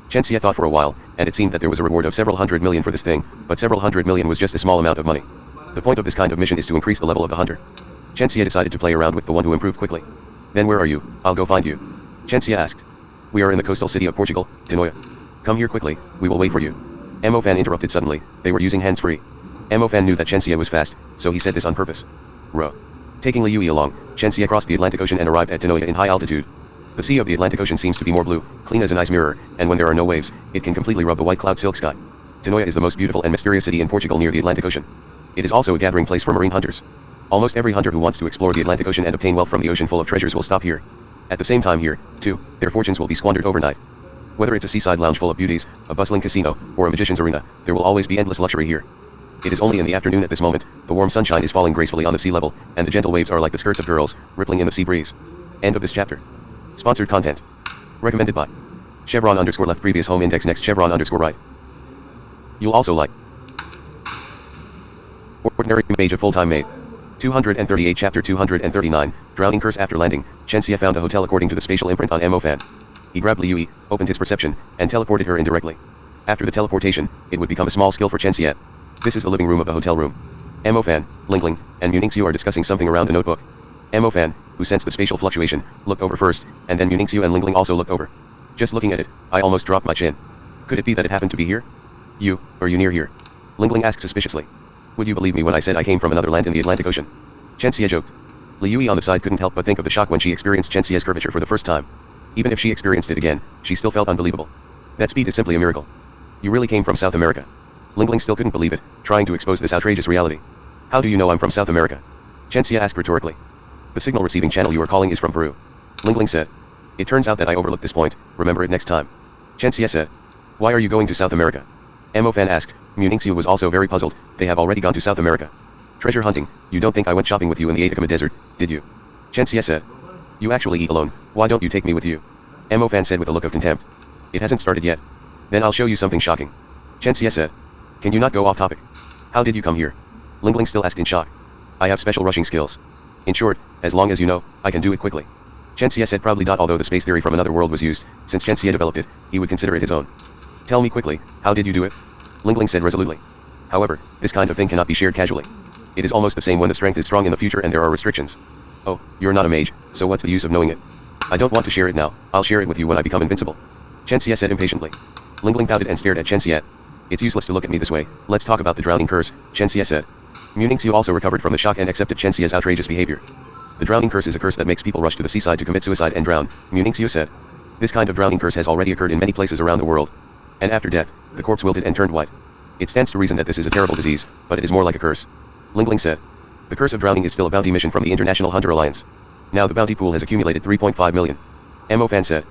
Chenxia thought for a while, and it seemed that there was a reward of several hundred million for this thing, but several hundred million was just a small amount of money. The point of this kind of mission is to increase the level of the hunter. Chenxia decided to play around with the one who improved quickly. Then where are you? I'll go find you. Chenxia asked. We are in the coastal city of Portugal, Tinoia. Come here quickly, we will wait for you. Mofan interrupted suddenly, they were using hands-free. Mofan knew that Chenxia was fast, so he said this on purpose. Row. Taking Liu Yi along, Chenxia crossed the Atlantic Ocean and arrived at Tanoia in high altitude. The sea of the Atlantic Ocean seems to be more blue, clean as an ice mirror, and when there are no waves, it can completely rub the white cloud silk sky. Tanoia is the most beautiful and mysterious city in Portugal near the Atlantic Ocean. It is also a gathering place for marine hunters. Almost every hunter who wants to explore the Atlantic Ocean and obtain wealth from the ocean full of treasures will stop here. At the same time here, too, their fortunes will be squandered overnight. Whether it's a seaside lounge full of beauties, a bustling casino, or a magician's arena, there will always be endless luxury here. It is only in the afternoon at this moment, the warm sunshine is falling gracefully on the sea level, and the gentle waves are like the skirts of girls, rippling in the sea breeze. End of this chapter. Sponsored content. Recommended by Chevron_left previous home index next Chevron_right. You'll also like Ordinary Page of Full-Time Maid. 238 Chapter 239, Drowning Curse. After landing, Chenxia found a hotel according to the spatial imprint on Mo-Fan. He grabbed Liu Yi, opened his perception, and teleported her in directly. After the teleportation, it would become a small skill for Chenxia. This is the living room of the hotel room. Mo-Fan, Lingling, and Muningxiu are discussing something around a notebook. Mo-Fan, who sensed the spatial fluctuation, looked over first, and then Muningxiu and Lingling also looked over. Just looking at it, I almost dropped my chin. Could it be that it happened to be here? Are you near here? Lingling asked suspiciously. Would you believe me when I said I came from another land in the Atlantic Ocean? Chenxia joked. Liu Yi on the side couldn't help but think of the shock when she experienced Chenxia's curvature for the first time. Even if she experienced it again, she still felt unbelievable. That speed is simply a miracle. You really came from South America? Lingling still couldn't believe it, trying to expose this outrageous reality. How do you know I'm from South America? Chenxia asked rhetorically. The signal receiving channel you are calling is from Peru. Lingling said. It turns out that I overlooked this point, remember it next time. Chenxia said. Why are you going to South America? Mo-Fan asked. Muningxiu was also very puzzled. They have already gone to South America. Treasure hunting. You don't think I went shopping with you in the Atacama Desert, did you? Chenxia said. You actually eat alone, why don't you take me with you? Mo-Fan said with a look of contempt. It hasn't started yet. Then I'll show you something shocking. Chenxia said. Can you not go off topic? How did you come here? Lingling still asked in shock. I have special rushing skills. In short, as long as you know, I can do it quickly. Chenxia said proudly. Although the space theory from another world was used, since Chenxia developed it, he would consider it his own. Tell me quickly, how did you do it? Lingling said resolutely. However, this kind of thing cannot be shared casually. It is almost the same when the strength is strong in the future and there are restrictions. Oh, you're not a mage, so what's the use of knowing it? I don't want to share it now, I'll share it with you when I become invincible. Chenxia said impatiently. Lingling pouted and stared at Chenxia. It's useless to look at me this way, let's talk about the drowning curse, Chenxia said. Muningxiu also recovered from the shock and accepted Chenxia's outrageous behavior. The drowning curse is a curse that makes people rush to the seaside to commit suicide and drown, Muningxiu said. This kind of drowning curse has already occurred in many places around the world. And after death, the corpse wilted and turned white. It stands to reason that this is a terrible disease, but it is more like a curse. Lingling said. The curse of drowning is still a bounty mission from the International Hunter Alliance. Now the bounty pool has accumulated 3.5 million. Mo-Fan said.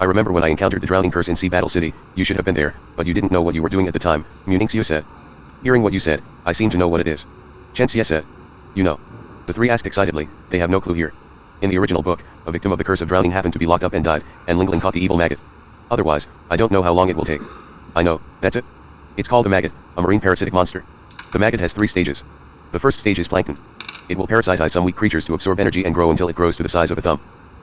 I remember when I encountered the drowning curse in Sea Battle City, you should have been there, but you didn't know what you were doing at the time, Muningxiu said. Hearing what you said, I seem to know what it is. Chenxia said. You know. The three asked excitedly, they have no clue here. In the original book, a victim of the curse of drowning happened to be locked up and died, and Lingling caught the evil maggot. Otherwise, I don't know how long it will take. I know, that's it. It's called a maggot, a marine parasitic monster. The maggot has 3 stages. The first stage is plankton. It will parasitize some weak creatures to absorb energy and grow until it grows to the size of a thumb.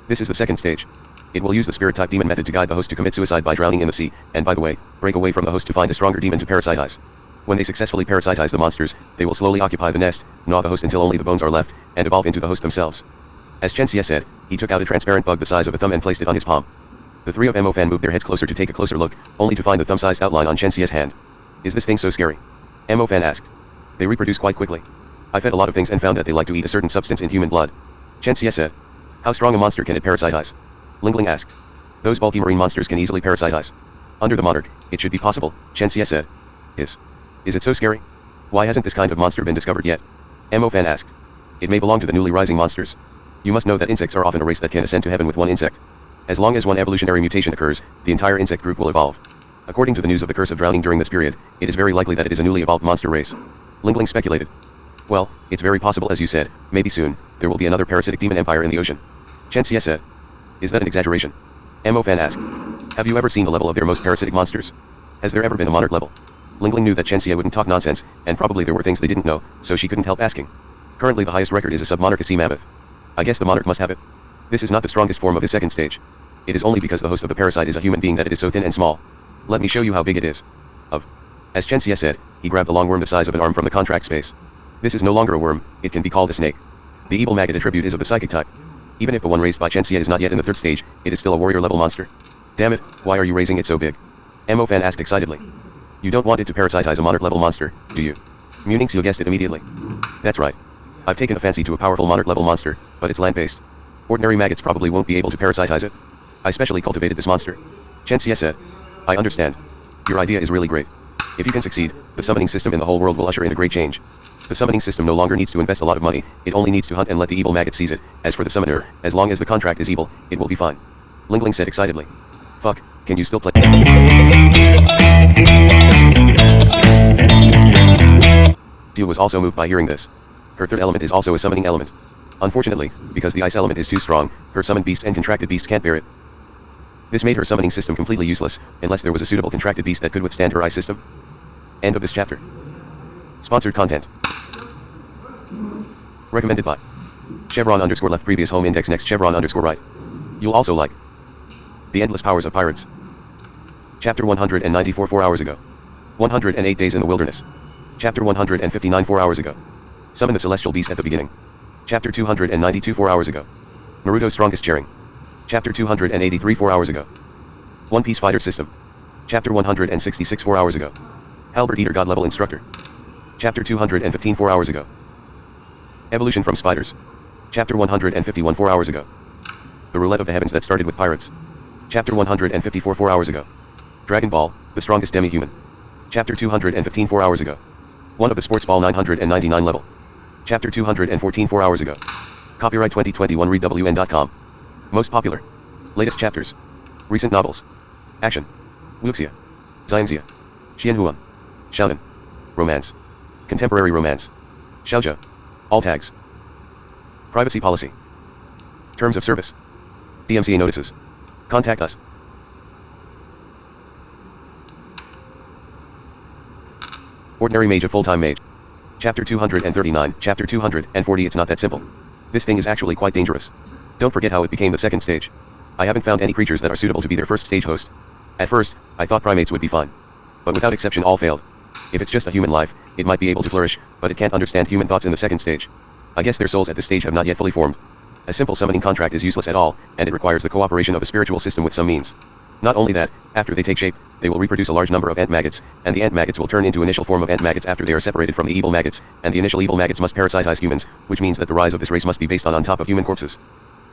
This is the second stage. It will use the spirit-type demon method to guide the host to commit suicide by drowning in the sea, and by the way, break away from the host to find a stronger demon to parasitize. When they successfully parasitize the monsters, they will slowly occupy the nest, gnaw the host until only the bones are left, and evolve into the host themselves. As Chenxia said, he took out a transparent bug the size of a thumb and placed it on his palm. The three of Mo-Fan moved their heads closer to take a closer look, only to find the thumb-sized outline on Chenxia's hand. Is this thing so scary? Mo-Fan asked. They reproduce quite quickly. I fed a lot of things and found that they like to eat a certain substance in human blood. Chenxia said. How strong a monster can it parasitize? Lingling asked. Those bulky marine monsters can easily parasitize. Under the monarch, it should be possible, Chenxia said. Is it so scary? Why hasn't this kind of monster been discovered yet? Mo-Fan asked. It may belong to the newly rising monsters. You must know that insects are often a race that can ascend to heaven with one insect. As long as one evolutionary mutation occurs, the entire insect group will evolve. According to the news of the curse of drowning during this period, it is very likely that it is a newly evolved monster race. Lingling speculated. Well, it's very possible as you said, maybe soon, there will be another parasitic demon empire in the ocean. Chenxia said. Is that an exaggeration? Mo-Fan asked. Have you ever seen the level of their most parasitic monsters? Has there ever been a monarch level? Lingling knew that Chenxia wouldn't talk nonsense, and probably there were things they didn't know, so she couldn't help asking. Currently the highest record is a sub-monarch sea mammoth. I guess the monarch must have it. This is not the strongest form of his second stage. It is only because the host of the parasite is a human being that it is so thin and small. Let me show you how big it is. As Chenxia said, he grabbed a long worm the size of an arm from the contract space. This is no longer a worm, it can be called a snake. The evil maggot attribute is of the psychic type. Even if the one raised by Chenxia is not yet in the third stage, it is still a warrior level monster. Damn it, why are you raising it so big? Mo-Fan asked excitedly. You don't want it to parasitize a monarch level monster, do you? Muningxiu guessed it immediately. That's right. I've taken a fancy to a powerful monarch-level monster, but it's land-based. Ordinary maggots probably won't be able to parasitize it. I specially cultivated this monster. Chen Xie said. I understand. Your idea is really great. If you can succeed, the summoning system in the whole world will usher in a great change. The summoning system no longer needs to invest a lot of money, it only needs to hunt and let the evil maggot seize it. As for the summoner, as long as the contract is evil, it will be fine. Ling Ling said excitedly. Fuck, can you still play? Tia was also moved by hearing this. Her third element is also a summoning element. Unfortunately, because the ice element is too strong, her summoned beast and contracted beast can't bear it. This made her summoning system completely useless, unless there was a suitable contracted beast that could withstand her ice system. End of this chapter. Sponsored content. Recommended by Chevron_left previous home index next Chevron_right. You'll also like The Endless Powers of Pirates. Chapter 194 4 hours ago. 108 Days in the Wilderness. Chapter 159 4 hours ago. Summon the Celestial Beast at the beginning. Chapter 292 4 hours ago. Naruto's Strongest Sharing. Chapter 283 4 hours ago. One Piece Fighter System. Chapter 166 4 hours ago. Halberd Eater God Level Instructor. Chapter 215 4 hours ago. Evolution from Spiders. Chapter 151 4 hours ago. The Roulette of the Heavens that started with pirates. Chapter 154 4 hours ago. Dragon Ball, the strongest demi-human. Chapter 215 4 hours ago. One of the Sports Ball 999 level. Chapter 214 4 hours ago. Copyright 2021 readWN.com. Most popular. Latest chapters. Recent novels. Action. Wuxia. Xianxia. Xianhuan. Xiaonan. Romance. Contemporary romance. Xiaozhou. All tags. Privacy policy. Terms of service. DMCA notices. Contact us. Ordinary mage of full-time mage. Chapter 239, Chapter 240. It's not that simple. This thing is actually quite dangerous. Don't forget how it became the second stage. I haven't found any creatures that are suitable to be their first stage host. At first, I thought primates would be fine. But without exception all failed. If it's just a human life, it might be able to flourish, but it can't understand human thoughts in the second stage. I guess their souls at this stage have not yet fully formed. A simple summoning contract is useless at all, and it requires the cooperation of a spiritual system with some means. Not only that, after they take shape, they will reproduce a large number of ant maggots, and the ant maggots will turn into initial form of ant maggots after they are separated from the evil maggots, and the initial evil maggots must parasitize humans, which means that the rise of this race must be based on top of human corpses.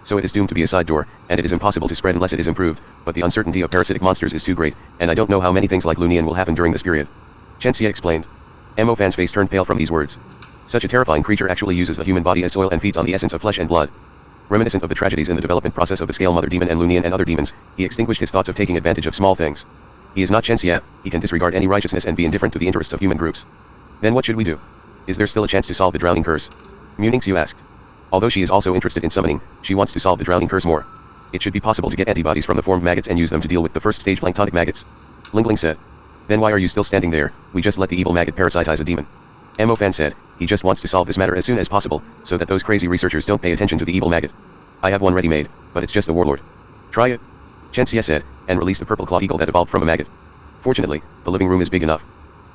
So it is doomed to be a side door, and it is impossible to spread unless it is improved, but the uncertainty of parasitic monsters is too great, and I don't know how many things like Lunian will happen during this period. Chen Xie explained. Mo Fan's face turned pale from these words. Such a terrifying creature actually uses the human body as soil and feeds on the essence of flesh and blood. Reminiscent of the tragedies in the development process of the Scale Mother Demon and Lunian and other demons, he extinguished his thoughts of taking advantage of small things. He is not Chen Xie, he can disregard any righteousness and be indifferent to the interests of human groups. Then what should we do? Is there still a chance to solve the drowning curse? Muningxiu asked. Although she is also interested in summoning, she wants to solve the drowning curse more. It should be possible to get antibodies from the formed maggots and use them to deal with the first stage planktonic maggots. Ling Ling said. Then why are you still standing there? We just let the evil maggot parasitize a demon. Mo Fan said, he just wants to solve this matter as soon as possible, so that those crazy researchers don't pay attention to the evil maggot. I have one ready-made, but it's just a warlord. Try it. Chen Xie said, and released a purple claw eagle that evolved from a maggot. Fortunately, the living room is big enough.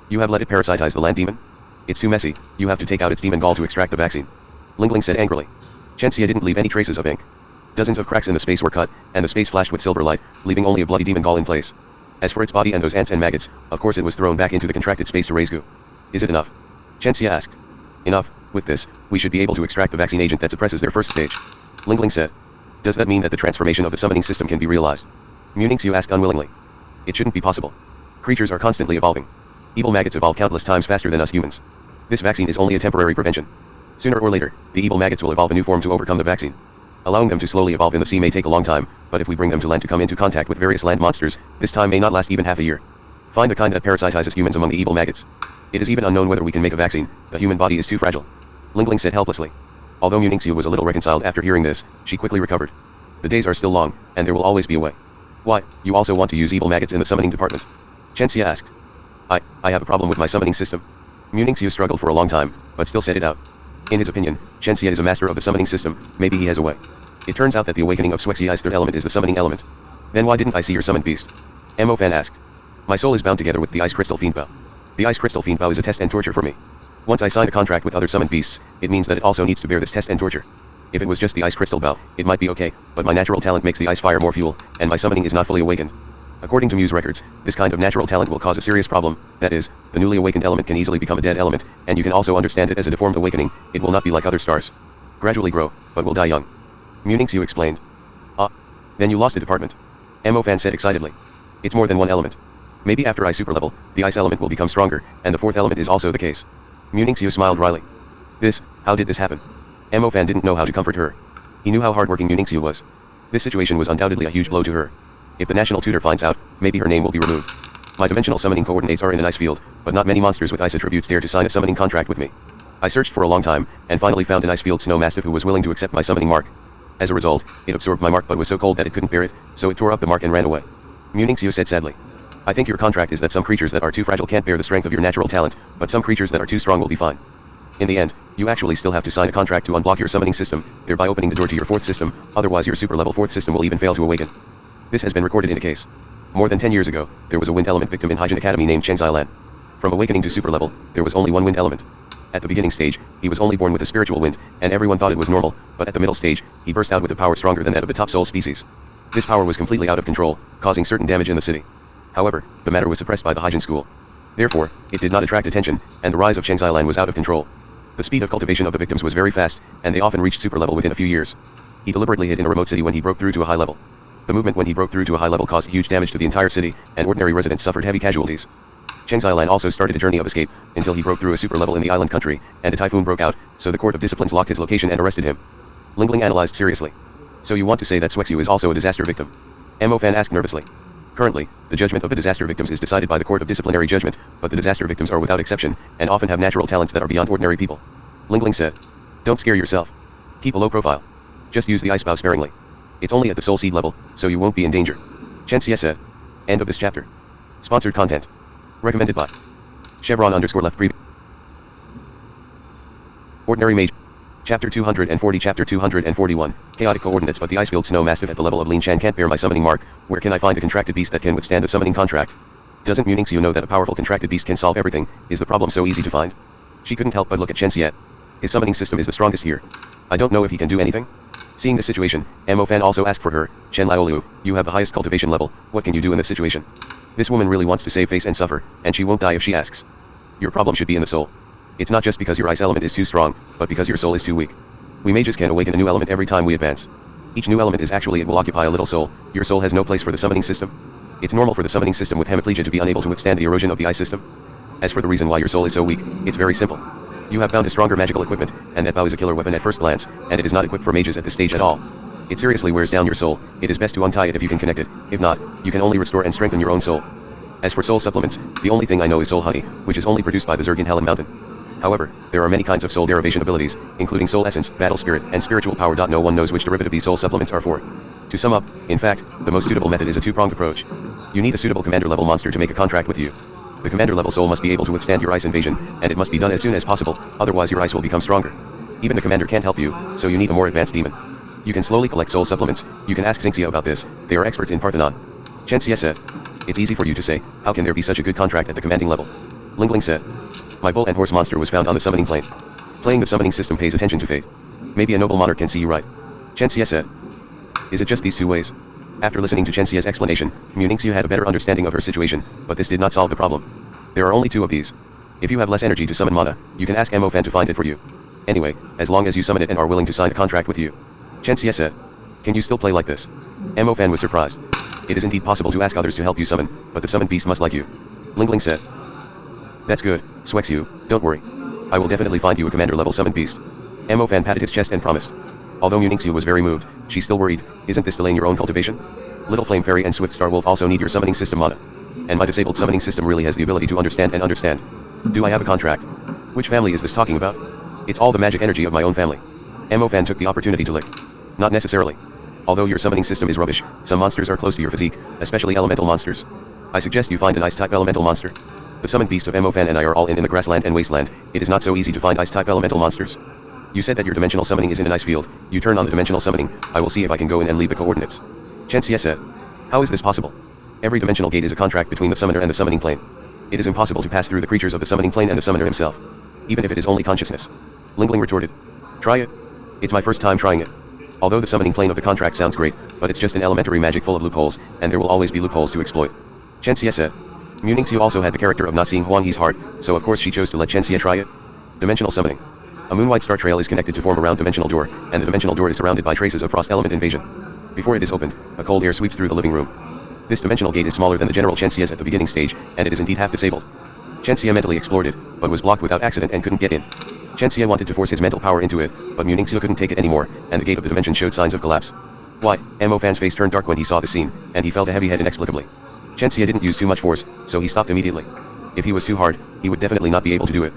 You have let it parasitize the land demon? It's too messy, you have to take out its demon gall to extract the vaccine. Ling Ling said angrily. Chen Xie didn't leave any traces of ink. Dozens of cracks in the space were cut, and the space flashed with silver light, leaving only a bloody demon gall in place. As for its body and those ants and maggots, of course it was thrown back into the contracted space to raise goo. Is it enough? Chen Xie asked. Enough. With this, we should be able to extract the vaccine agent that suppresses their first stage. Ling Ling said. Does that mean that the transformation of the summoning system can be realized? Muningxiu asked unwillingly. It shouldn't be possible. Creatures are constantly evolving. Evil maggots evolve countless times faster than us humans. This vaccine is only a temporary prevention. Sooner or later, the evil maggots will evolve a new form to overcome the vaccine. Allowing them to slowly evolve in the sea may take a long time, but if we bring them to land to come into contact with various land monsters, this time may not last even half a year. Find the kind that parasitizes humans among the evil maggots. It is even unknown whether we can make a vaccine, the human body is too fragile. Ling Ling said helplessly. Although Muningxiu was a little reconciled after hearing this, she quickly recovered. The days are still long, and there will always be a way. Why, you also want to use evil maggots in the summoning department? Chen Xie asked. I have a problem with my summoning system. Muningxiu struggled for a long time, but still said it out. In his opinion, Chen Xie is a master of the summoning system, maybe he has a way. It turns out that the awakening of Xuexiai's third element is the summoning element. Then why didn't I see your summoned beast? Mo Fan asked. My soul is bound together with the Ice Crystal Fiendbow. The Ice Crystal Fiendbow is a test and torture for me. Once I sign a contract with other summoned beasts, it means that it also needs to bear this test and torture. If it was just the Ice Crystal Bow, it might be okay, but my natural talent makes the ice fire more fuel, and my summoning is not fully awakened. According to Muse records, this kind of natural talent will cause a serious problem, that is, the newly awakened element can easily become a dead element, and you can also understand it as a deformed awakening. It will not be like other stars. Gradually grow, but will die young. Munixiu explained. Ah. Then you lost a department. Fan said excitedly. It's more than one element. Maybe after I super level, the ice element will become stronger, and the fourth element is also the case. Munixiu smiled wryly. How did this happen? Fan didn't know how to comfort her. He knew how hardworking Munixiu was. This situation was undoubtedly a huge blow to her. If the national tutor finds out, maybe her name will be removed. My dimensional summoning coordinates are in an ice field, but not many monsters with ice attributes dare to sign a summoning contract with me. I searched for a long time, and finally found an ice field snow mastiff who was willing to accept my summoning mark. As a result, it absorbed my mark but was so cold that it couldn't bear it, so it tore up the mark and ran away. Munixiu said sadly. I think your contract is that some creatures that are too fragile can't bear the strength of your natural talent, but some creatures that are too strong will be fine. In the end, you actually still have to sign a contract to unblock your summoning system, thereby opening the door to your fourth system, otherwise your super level fourth system will even fail to awaken. This has been recorded in a case. More than 10 years ago, there was a wind element victim in Hyjin Academy named Cheng Xilan. From awakening to super level, there was only one wind element. At the beginning stage, he was only born with a spiritual wind, and everyone thought it was normal, but at the middle stage, he burst out with a power stronger than that of the top soul species. This power was completely out of control, causing certain damage in the city. However, the matter was suppressed by the Hyjin school. Therefore, it did not attract attention, and the rise of Cheng Xilan was out of control. The speed of cultivation of the victims was very fast, and they often reached super level within a few years. He deliberately hid in a remote city when he broke through to a high level. The movement when he broke through to a high level caused huge damage to the entire city, and ordinary residents suffered heavy casualties. Cheng Xilan also started a journey of escape, until he broke through a super level in the island country, and a typhoon broke out, so the Court of Disciplines locked his location and arrested him. Lingling analyzed seriously. So you want to say that Swexu is also a disaster victim? Fan asked nervously. Currently, the judgment of the disaster victims is decided by the Court of Disciplinary Judgment, but the disaster victims are without exception, and often have natural talents that are beyond ordinary people. Lingling said. Don't scare yourself. Keep a low profile. Just use the ice bow sparingly. It's only at the soul seed level, so you won't be in danger. Chen Xie said. End of this chapter. Sponsored content. Recommended by Chevron_left preview. Ordinary Mage. Chapter 240 Chapter 241, Chaotic Coordinates. But the ice-filled snow mastiff at the level of Lin Chan can't bear my summoning mark. Where can I find a contracted beast that can withstand the summoning contract? Doesn't Munixiu know that a powerful contracted beast can solve everything? Is the problem so easy to find? She couldn't help but look at Chen Xie. His summoning system is the strongest here. I don't know if he can do anything. Seeing the situation, Fan also asked for her. Chen Liaolu, you have the highest cultivation level, what can you do in this situation? This woman really wants to save face and suffer, and she won't die if she asks. Your problem should be in the soul. It's not just because your ice element is too strong, but because your soul is too weak. We mages can awaken a new element every time we advance. Each new element is actually it will occupy a little soul. Your soul has no place for the summoning system. It's normal for the summoning system with hemiplegia to be unable to withstand the erosion of the ice system. As for the reason why your soul is so weak, it's very simple. You have bound a stronger magical equipment, and that bow is a killer weapon at first glance, and it is not equipped for mages at this stage at all. It seriously wears down your soul. It is best to untie it if you can connect it. If not, you can only restore and strengthen your own soul. As for soul supplements, the only thing I know is soul honey, which is only produced by the Zergin Helen Mountain. However, there are many kinds of soul derivation abilities, including soul essence, battle spirit, and spiritual power. No one knows which derivative these soul supplements are for. To sum up, in fact, the most suitable method is a two-pronged approach. You need a suitable commander level monster to make a contract with you. The commander level soul must be able to withstand your ice invasion, and it must be done as soon as possible, otherwise your ice will become stronger. Even the commander can't help you, so you need a more advanced demon. You can slowly collect soul supplements. You can ask Xingxia about this, they are experts in Parthenon. Chen Xie said. It's easy for you to say, how can there be such a good contract at the commanding level? Lingling said. My bull and horse monster was found on the summoning plane. Playing the summoning system pays attention to fate. Maybe a noble monarch can see you right. Chen Xie said. Is it just these two ways? After listening to Chen Xie's explanation, Munixiu had a better understanding of her situation, but this did not solve the problem. There are only two of these. If you have less energy to summon mana, you can ask Fan to find it for you. Anyway, as long as you summon it and are willing to sign a contract with you. Chen Xie said. Can you still play like this? Fan was surprised. It is indeed possible to ask others to help you summon, but the summoned beast must like you. Lingling said. That's good, Swexu, don't worry. I will definitely find you a commander level summoned beast. Fan patted his chest and promised. Although Munixiu was very moved, she still worried, isn't this delaying your own cultivation? Little Flame Fairy and Swift Star Wolf also need your summoning system mana. And my disabled summoning system really has the ability to understand and understand. Do I have a contract? Which family is this talking about? It's all the magic energy of my own family. Fan took the opportunity to lick. Not necessarily. Although your summoning system is rubbish, some monsters are close to your physique, especially elemental monsters. I suggest you find an ice-type elemental monster. The summoned beasts of Fan and I are all in the grassland and wasteland. It is not so easy to find ice-type elemental monsters. You said that your dimensional summoning is in an ice field. You turn on the dimensional summoning. I will see if I can go in and leave the coordinates. Chen Xie said. How is this possible? Every dimensional gate is a contract between the summoner and the summoning plane. It is impossible to pass through the creatures of the summoning plane and the summoner himself. Even if it is only consciousness. Lingling retorted. Try it. It's my first time trying it. Although the summoning plane of the contract sounds great, but it's just an elementary magic full of loopholes, and there will always be loopholes to exploit. Chen Xie said. Mu Ningxiu also had the character of not seeing Huang He's heart, so of course she chose to let Chen Xie try it. Dimensional summoning. A moon-white star trail is connected to form a round dimensional door, and the dimensional door is surrounded by traces of frost element invasion. Before it is opened, a cold air sweeps through the living room. This dimensional gate is smaller than the general Chen Xie's at the beginning stage, and it is indeed half disabled. Chen Xie mentally explored it, but was blocked without accident and couldn't get in. Chen Xie wanted to force his mental power into it, but Mu Ningxiu couldn't take it anymore, and the gate of the dimension showed signs of collapse. Why? Mo Fan's face turned dark when he saw the scene, and he felt a heavy head inexplicably. Chen Xie didn't use too much force, so he stopped immediately. If he was too hard, he would definitely not be able to do it.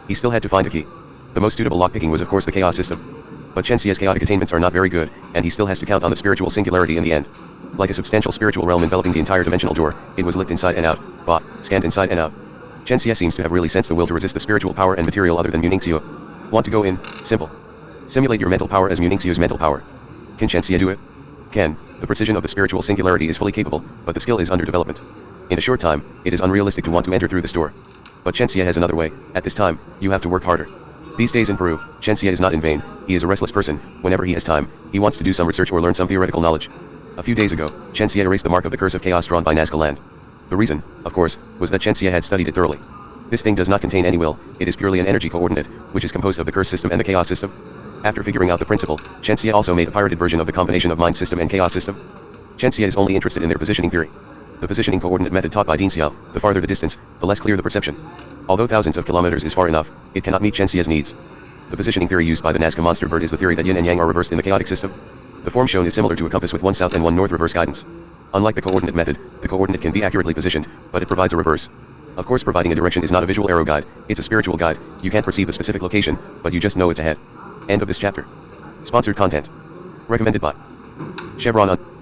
He still had to find a key. The most suitable lockpicking was of course the chaos system. But Chen Xie's chaotic attainments are not very good, and he still has to count on the spiritual singularity in the end. Like a substantial spiritual realm enveloping the entire dimensional door, it was lit inside and out, scanned inside and out. Chen Xie seems to have really sensed the will to resist the spiritual power and material other than Mu Ningxiu. Want to go in? Simple. Simulate your mental power as Mu Ningxiu's mental power. Can Chen Xie do it? Can. The precision of the spiritual singularity is fully capable, but the skill is under development. In a short time, it is unrealistic to want to enter through this door. But Chen Xie has another way. At this time, you have to work harder. These days in Peru, Chen Xie is not in vain. He is a restless person. Whenever he has time, he wants to do some research or learn some theoretical knowledge. A few days ago, Chen Xie erased the mark of the curse of chaos drawn by Nazca land. The reason, of course, was that Chen Xie had studied it thoroughly. This thing does not contain any will, it is purely an energy coordinate, which is composed of the curse system and the chaos system. After figuring out the principle, Chen Xie also made a pirated version of the combination of mind system and chaos system. Chen Xie is only interested in their positioning theory. The positioning coordinate method taught by Ding Xiao, the farther the distance, the less clear the perception. Although thousands of kilometers is far enough, it cannot meet Chen Xie's needs. The positioning theory used by the Nazca monster bird is the theory that yin and yang are reversed in the chaotic system. The form shown is similar to a compass with one south and one north reverse guidance. Unlike the coordinate method, the coordinate can be accurately positioned, but it provides a reverse. Of course, providing a direction is not a visual arrow guide, it's a spiritual guide. You can't perceive a specific location, but you just know it's ahead. End of this chapter. Sponsored content. Recommended by Chevron on.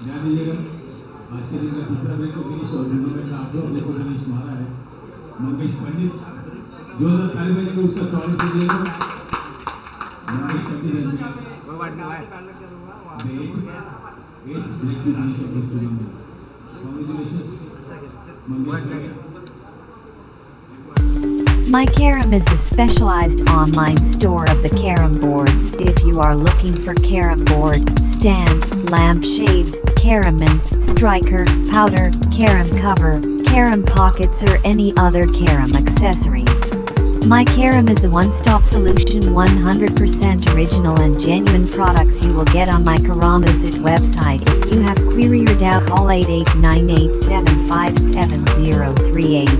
ध्यान दीजिएगा आश्चर्य का तीसरा break को finish और tournament का आप लोग ब्रेक को फिनिश मारा है मंगेश पंडित जोरदार ताली बजाकर उसका स्वागत कीजिएगा मंगेश पंडित eighth breakthrough finish of this tournament. Congratulations, Mangesh Pandit. My Carrom is the specialized online store of the Carrom boards. If you are looking for Carrom board, stand, lampshades, Carrom striker, powder, Carrom cover, Carrom pockets or any other Carrom accessories. My Carrom is the one-stop solution. 100% original and genuine products you will get on my Carrom Visit website. If you have query or doubt, call 8898757038.